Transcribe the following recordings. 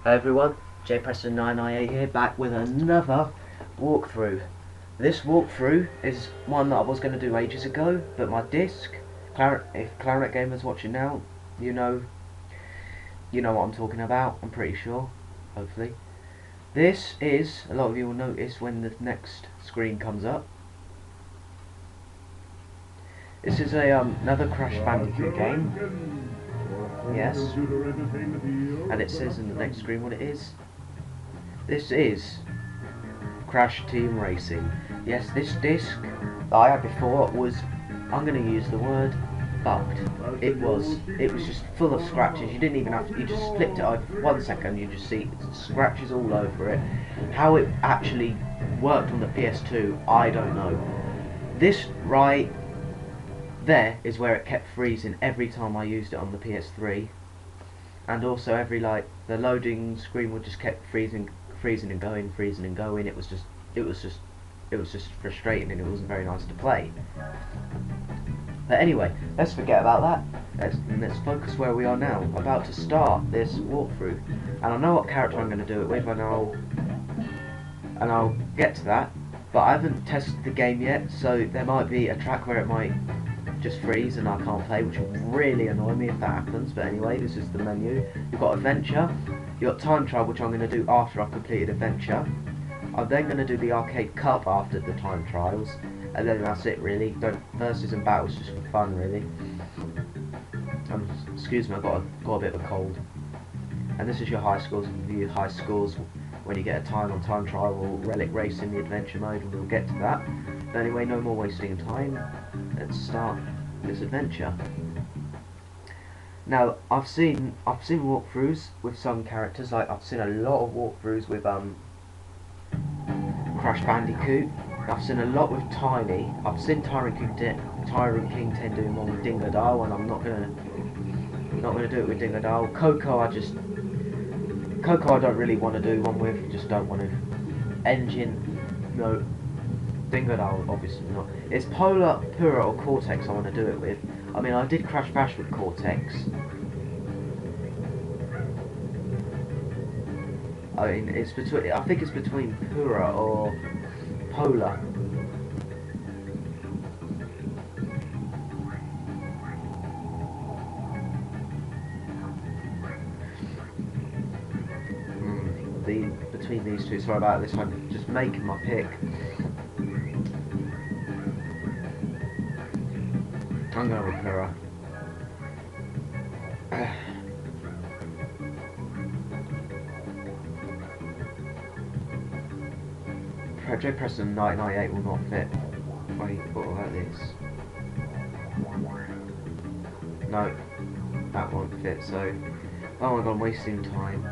Hi everyone, JPreston998 here, back with another walkthrough. This walkthrough is one that I was going to do ages ago, but my disc, if Clarinet Gamer's watching now, you know what I'm talking about, I'm pretty sure, hopefully. This is, a lot of you will notice when the next screen comes up. This is another Crash Bandicoot game. Yes. And it says in the next screen what it is. This is Crash Team Racing. Yes, this disc that I had before was, I'm going to use the word, bugged. It was just full of scratches. You didn't even have to, you just flipped it over for 1 second, you just see scratches all over it. How it actually worked on the PS2, I don't know. This right there is where it kept freezing every time I used it on the PS3, and also every the loading screen would just kept freezing and going. It was just frustrating, and it wasn't very nice to play. But anyway, let's forget about that. Let's focus where we are now, about to start this walkthrough. And I know what character I'm going to do it with, and I'll get to that. But I haven't tested the game yet, so there might be a track where it might just freeze and I can't play, which will really annoy me if that happens. But anyway, this is the menu. You've got adventure, you've got time trial, which I'm going to do after I've completed adventure. I'm then going to do the arcade cup after the time trials, and then that's it really. Versus and battles just for fun really. Excuse me, I've got a bit of a cold. And this is your high scores. Review high scores when you get a time on time trial or relic race in the adventure mode, and we'll get to that. But anyway, no more wasting time. Let's start this adventure. Now, I've seen walkthroughs with some characters. Like I've seen a lot of walkthroughs with Crash Bandicoot. I've seen a lot with Tiny. I've seen Tyrant King 10 doing one with Dingodile, and I'm not gonna do it with Dingodile. Coco I don't really want to do one with. Just don't want to. Engine, no. Dingodile, obviously not. It's Pura or Cortex I want to do it with. I mean, I did Crash Bash with Cortex. I mean, it's between. I think it's between Pura or Polar. Between these two. Sorry about this. I'm just making my pick. I'm going with Pura. JPreston998 will not fit. Wait, what about this? No, that won't fit, so... Oh my god, I'm wasting time.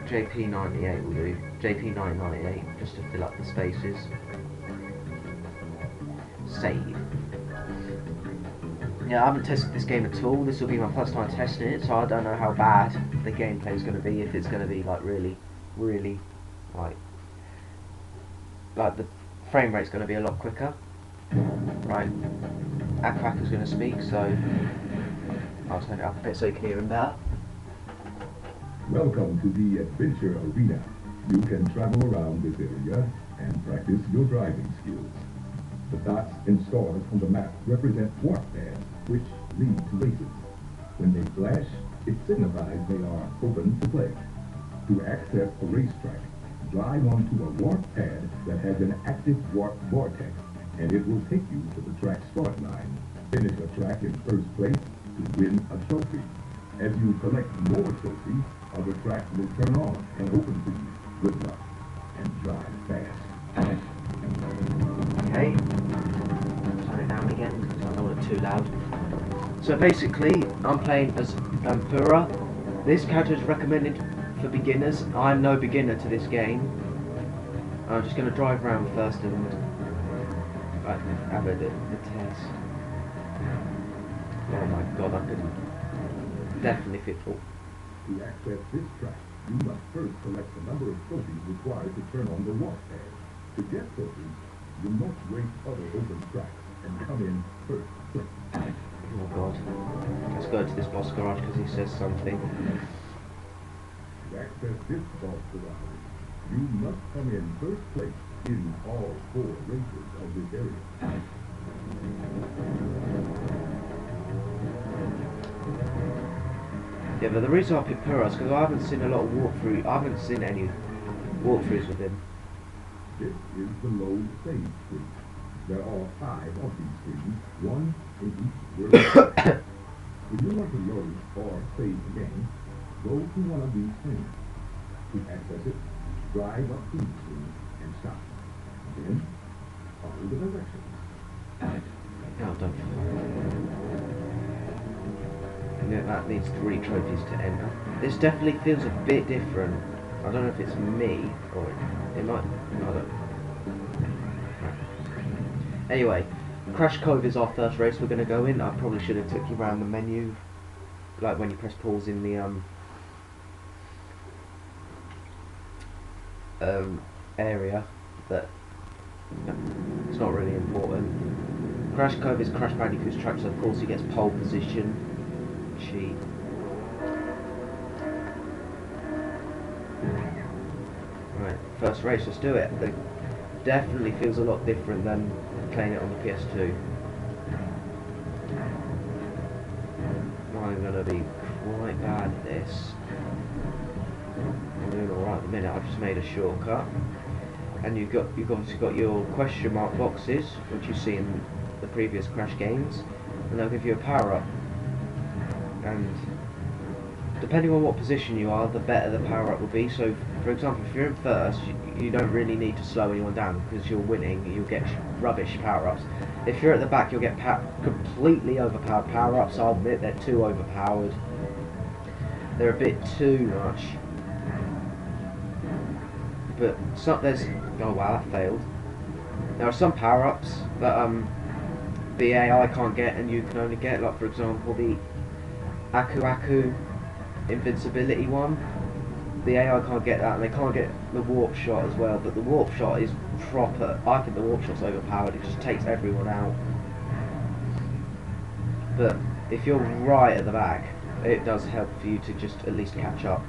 JP98 will do. JP998, just to fill up the spaces. Save. Yeah, I haven't tested this game at all. This will be my first time testing it, so I don't know how bad the gameplay is going to be. If it's going to be like really like the frame rate's going to be a lot quicker. Right, Aquac is going to speak, so I'll turn it up a bit so you can hear him better. Welcome to the Adventure Arena. You can travel around this area and practice your driving skills. The dots installed on the map represent warp pads, which lead to races. When they flash, it signifies they are open to play. To access a racetrack, drive onto a warp pad that has an active warp vortex, and it will take you to the track start line. Finish a track in first place to win a trophy. As you collect more trophies, other tracks will turn on and open to you. Good luck, and drive fast. Okay, turn it down again because I don't want it too loud. So basically, I'm playing as Pura. This character is recommended for beginners. I'm no beginner to this game. I'm just going to drive around first and have the test. Oh my god, I could definitely fit full. To access this track, you must first collect the number of trophies required to turn on the warp pad. To get trophies, you must race other open tracks and come in first. Oh god. Let's go to this boss garage because he says something. access this boss garage, you must come in first place in all 4 races of this area. Yeah, but the reason I picked Pura is because I haven't seen a lot of walkthrough. I haven't seen any walkthroughs with him. This is the load save screen. There are 5 of these screens, 1 in each version. If you want to load or save the game, go to one of these screens. To access it, drive up to the screen and stop. Then, follow the directions. Oh, don't. Yeah, that needs 3 trophies to enter. This definitely feels a bit different. I don't know if it's me or it might. I don't. Anyway, Crash Cove is our first race we're going to go in. I probably should have took you around the menu, like when you press pause in the area, but no, it's not really important. Crash Cove is Crash Bandicoot's track, so of course he gets pole position. Cheat. Right, first race, let's do it. It definitely feels a lot different than playing it on the PS2. I'm gonna be quite bad at this. I'm doing alright at the minute. I've just made a shortcut, and you've obviously got your question mark boxes, which you see in the previous Crash games, and they'll give you a power up. And depending on what position you are, the better the power up will be. So, for example, if you're in first, you don't really need to slow anyone down because you're winning. You'll get rubbish power ups. If you're at the back, you'll get completely overpowered power ups. I'll admit they're too overpowered. They're a bit too much. But there's oh wow, that failed. There are some power ups that the AI can't get, and you can only get, like for example the Aku invincibility one. The AI can't get that, and they can't get the warp shot as well, but the warp shot is proper. I think the warp shot's overpowered. It just takes everyone out. But if you're right at the back, it does help for you to just at least catch up.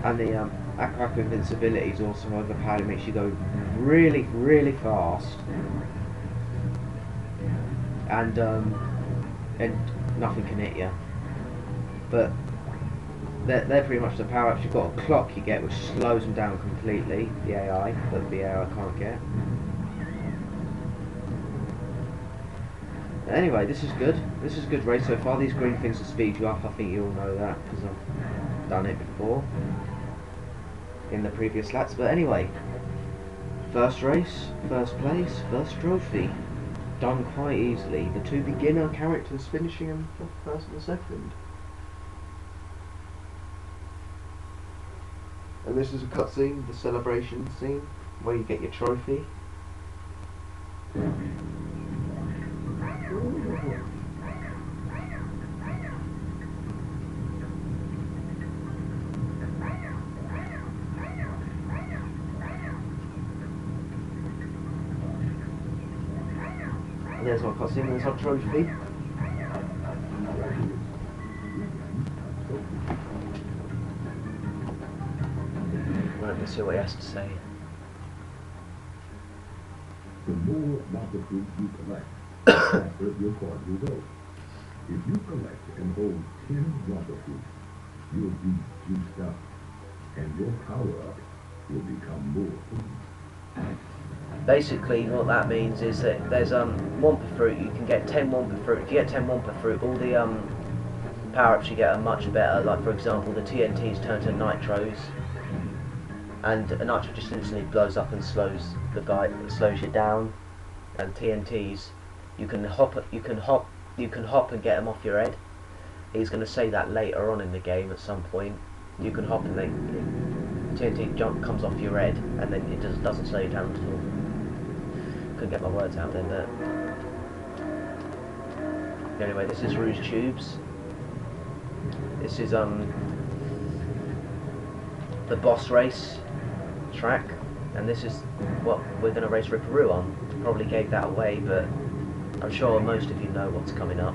And the Aku invincibility is also overpowered. It makes you go really, really fast, and nothing can hit you. But they're pretty much the power-ups. You've got a clock you get which slows them down completely, the AI, but the AI can't get. Anyway, this is good. This is a good race so far. These green things will speed you up. I think you all know that because I've done it before in the previous laps. But anyway, first race, first place, first trophy. Done quite easily. The 2 beginner characters finishing in first and second. And this is a cutscene, the celebration scene, where you get your trophy. And there's my cutscene, there's our trophy. Right, let's see what he has to say. The more Wumpa fruit you collect, the faster your card will go. If you collect and hold 10 Wumpa fruit, you'll be juiced up, and your power-up will become more potent. Basically, what that means is that there's Wumpa fruit. You can get 10 Wumpa fruit. If you get 10 Wumpa fruit, all the power-ups you get are much better. Like for example, the TNTs turn to nitros, and a nitro just instantly blows up and slows the guy, slows you down. And TNTs, you can hop and get them off your head. He's going to say that later on in the game at some point. You can hop and then TNT jump comes off your head, and then it doesn't slow you down at all. Couldn't get my words out then, but anyway, this is Rouge Tubes. This is the boss race track, and this is what we're going to race Ripperoo on. Probably gave that away, but I'm sure most of you know what's coming up.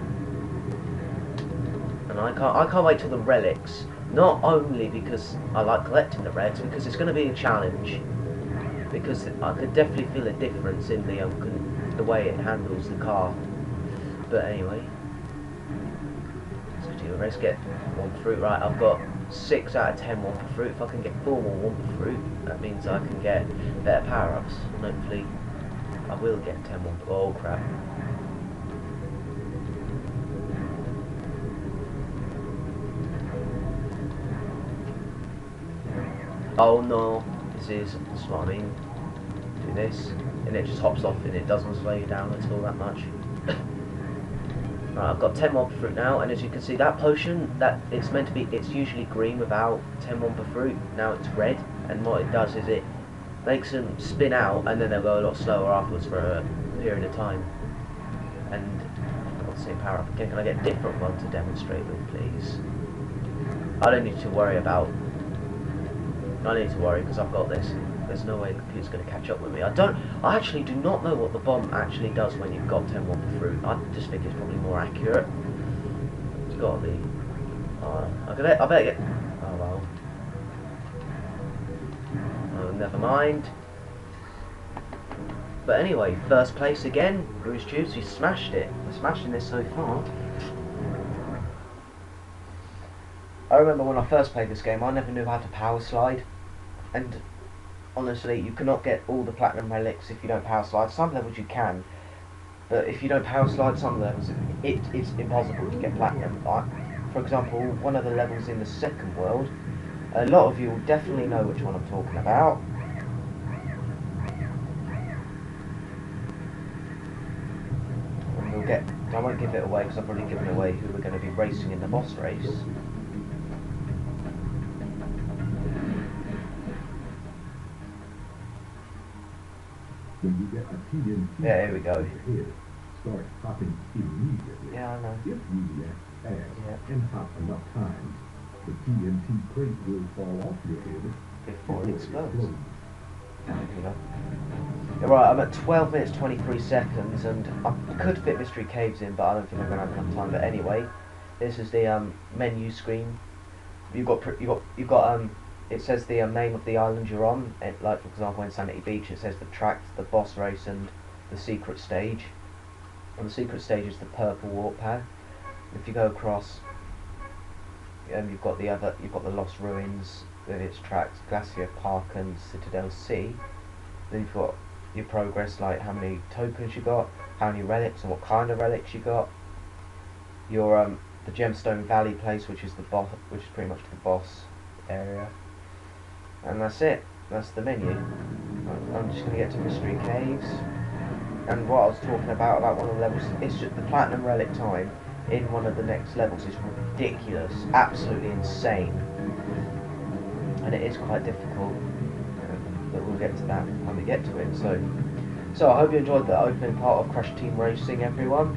And I can't wait till the relics Not only because I like collecting the reds, because it's going to be a challenge. Because I could definitely feel a difference in the way it handles the car. But anyway, let's do the race. Get one fruit. Right, I've got 6 out of 10 Wumpa fruit. If I can get 4 more Wumpa fruit, that means I can get better power-ups. And hopefully, I will get 10 Wumpa. Oh crap! Oh no! This is what I mean. Do this, and it just hops off, and it doesn't slow you down at all that much. Right, I've got 10 Wumpa fruit now, and as you can see, that potion, that it's meant to be, it's usually green without 10 Wumpa fruit. Now it's red, and what it does is it makes them spin out, and then they'll go a lot slower afterwards for a period of time. And I've got the same power up again. Can I get a different one to demonstrate with, please? I don't need to worry about. I need to worry because I've got this. There's no way the computer's going to catch up with me. I actually do not know what the bomb actually does when you've got 10 Wumpa fruit. I just think it's probably more accurate. It's got to be. I better get. Oh well. Oh, never mind. But anyway, first place again. Bruce Juice, we smashed it. We're smashing this so far. I remember when I first played this game, I never knew how to power slide. And honestly, you cannot get all the platinum relics if you don't power slide. Some levels you can, but if you don't power slide some levels, it's impossible to get platinum. For example, one of the levels in the second world, a lot of you will definitely know which one I'm talking about. And I won't give it away because I've already given away who we're going to be racing in the boss race. When you get a TNT, yeah, here we go. Head, start hopping immediately. Yeah, I know. If you react fast and hop enough times, the TNT plate will fall off your head before it explodes. Yeah, right, I'm at 12 minutes 23 seconds, and I could fit mystery caves in, but I don't think I'm going to have enough time. But anyway, this is the menu screen. You've got it says the name of the island you're on. Like for example, in Sanity Beach, it says the track, the boss race, and the secret stage. And the secret stage is the purple warp pad. If you go across, you've got the Lost Ruins with its tracks, Glacier Park and Citadel Sea. Then you've got your progress, like how many tokens you got, how many relics and what kind of relics you got. Your the Gemstone Valley place, which is pretty much the boss area. And that's it. That's the menu. I'm just going to get to Mystery Caves. And what I was talking about one of the levels, it's just the Platinum Relic time in one of the next levels is ridiculous. Absolutely insane. And it is quite difficult. But we'll get to that when we get to it. So I hope you enjoyed the opening part of Crash Team Racing, everyone.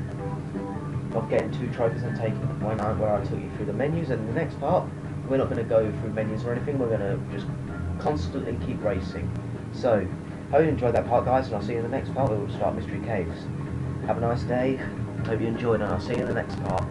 Of getting 2 trophies and taking where I took you through the menus. And in the next part, we're not going to go through menus or anything. We're going to just constantly keep racing. So, hope you enjoyed that part, guys, and I'll see you in the next part where we'll start Mystery Caves. Have a nice day. Hope you enjoyed, and I'll see you in the next part.